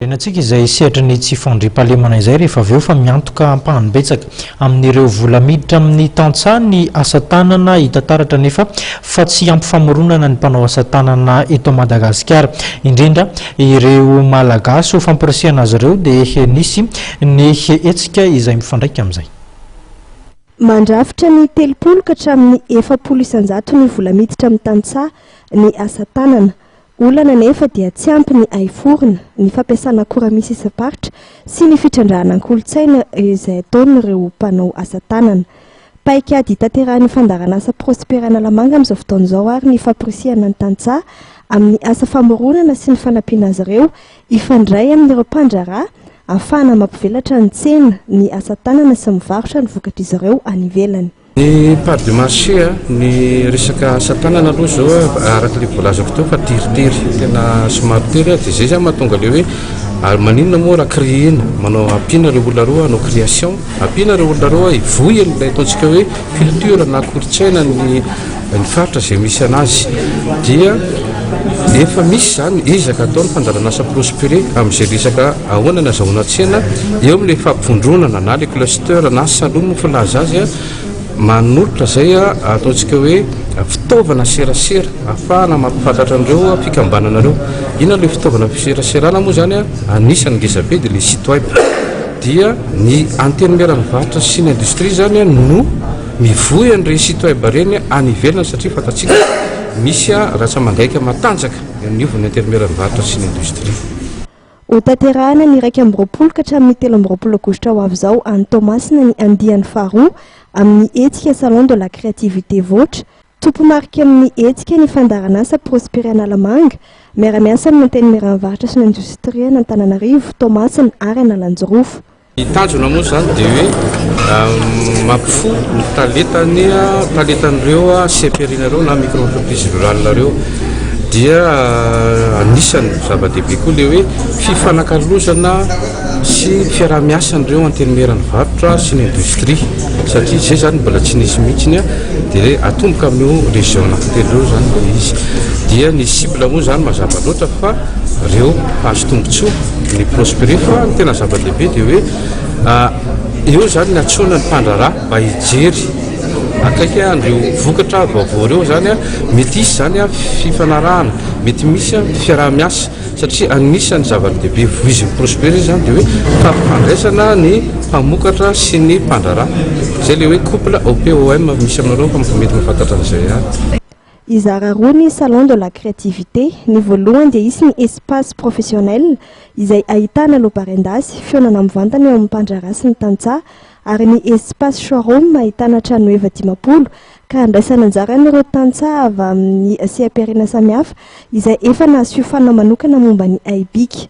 Renatsika izay sehatrany tsy fandriam-pahalemana izay rehefa avy eo fa miantoka ampahanibetsaka amin'ireo vola miditra amin'ny tantsaha ny asa tanana hita taratra nefa fa tsy ampy famoronana ny mpanao asa tanana eto Madagasikara, indrindra ireo malagasy ho fampirisihana azy ireo dia nisy ny hetsika izay mifandraika amin'izay. Mandrafitra ny 30 ka hatramin'ny 400 ny vola miditra amin'ny tantsaha ny asa tanana. Olana nefa dia tsy ampy ny aiforina, ny fampiasana akora misy isaparitra sy ny fitrandrahana an-kolontsaina izay ataon'ireo mpanao asa tanana. Paikady tanterahany fandarana asa Prosperana Lamanga amin'izao fotoana izao ary ny fampirisihana ny tantsaha amin'ny asa famoronana sy ny fanampiana azy ireo ifandray amin'ireo mpandraharaha ahafahana mampivelatra ny tsena ny asa tanana sy mivarotra ny vokatra izy ireo any ivelany. Ny part du marché ny resaka asa tanana aloha zao araka le volazako teo fa tiritiry tena somary tiry dia zay zany mahatonga le hoe ary maninona moa raha créena manao ampiana ireo olona roa hanao création ampiana ireo olona roa hivohy ilay ataontsika hoe culture na kolotsaina ny faritra izay misy anazy dia efa misy zany ezaka ataony fandarana asa prospéré amin'izay resaka ahoana na zahoana tsena eo amin'ilay fampivondronana na le cluster na salon filaza azy manolotra zay ataontsika hoe fitaovana serasera ahafahana mampifantatra an'ireo fikambanana ireo ina le fitaovana seraserana moa zany anisany ngezabe dia le site web dia ny antenne mivarotra sy ny industrie zany no mivohy an'ireny site web reny any ivelany satria fantatsika misy ratsa mangaika matanjaka niovany antenne mivarotra sy ny industrie. Ho tanterahana ny 20 ka hatramin'ny 13 aogositra ho avy izao any Tomasina ny andiany faharoa amin'ny hetsika salon de la créativité vôtra. Tompomarika amin'ny hetsika ny fandarana asa Prosperana Lamanga, miara-miasa amin'ny antenne mivarotra sy ny industrie Antananarivo, Tomasina ary Analanjorofo. Ny tanjona moa zany dia hoe mampifohy ny talentan'ireo CPR-nareo na micro-entreprise rurale-nareo dia anisany zava-dehibe koa le hoe fifanankalozana sy fiaraha-miasan'ireo antenne mivarotra sy ny industrie satria zay zany mbola tsy nisy mihitsiny dia atomboka amin'io région anankitelo zany izy dia ny cible moa zany mazava loatra fa ireo hazo tombotsoa ny prospéré fa tena zava-dehibe dia hoe eo zany ny atsoina ny mpandraharaha mba hijery akaiky an'ireo vokatra vaovao ireo zany mety isy zany fifanarahana mety misy fiaraha-miasa satria anisany zava-dehibe voizin'ny prospéré zany dia hoe fampifandraisana ny mpamokatra sy ny mpandraharaha zay le hoe couple OPOM misy aminareo fa mety mahafantatra an'izay any. Izara roa ny salon de la créativité, ny voalohany dia isy ny espace professionnel izay ahitana lobarendasy fionana mivantana eo amin'ny mpandraharaha sy ny tantsaha ary ny espace showroom ahitana trano eva 10 ka andraisana anjara ireo tantsaha avy amin'ny CPR-na samihafa izay efa nahasofanana manokana momba ny aibika.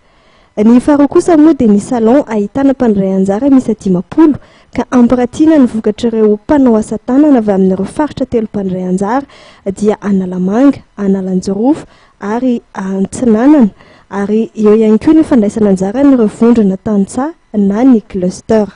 Ny faharoa kosa moa dia ny salon ahitana mpandray anjara misy 10 ka ampiratiana ny vokatra ireo mpanao asa tanana avy amin'ireo faritra 3 mpandray anjara dia Analamanga, Analanjorofo ary Antsinanana ary eo ihany koa ny fandraisana anjara n'ireo vondrona tantsaha na ny cluster.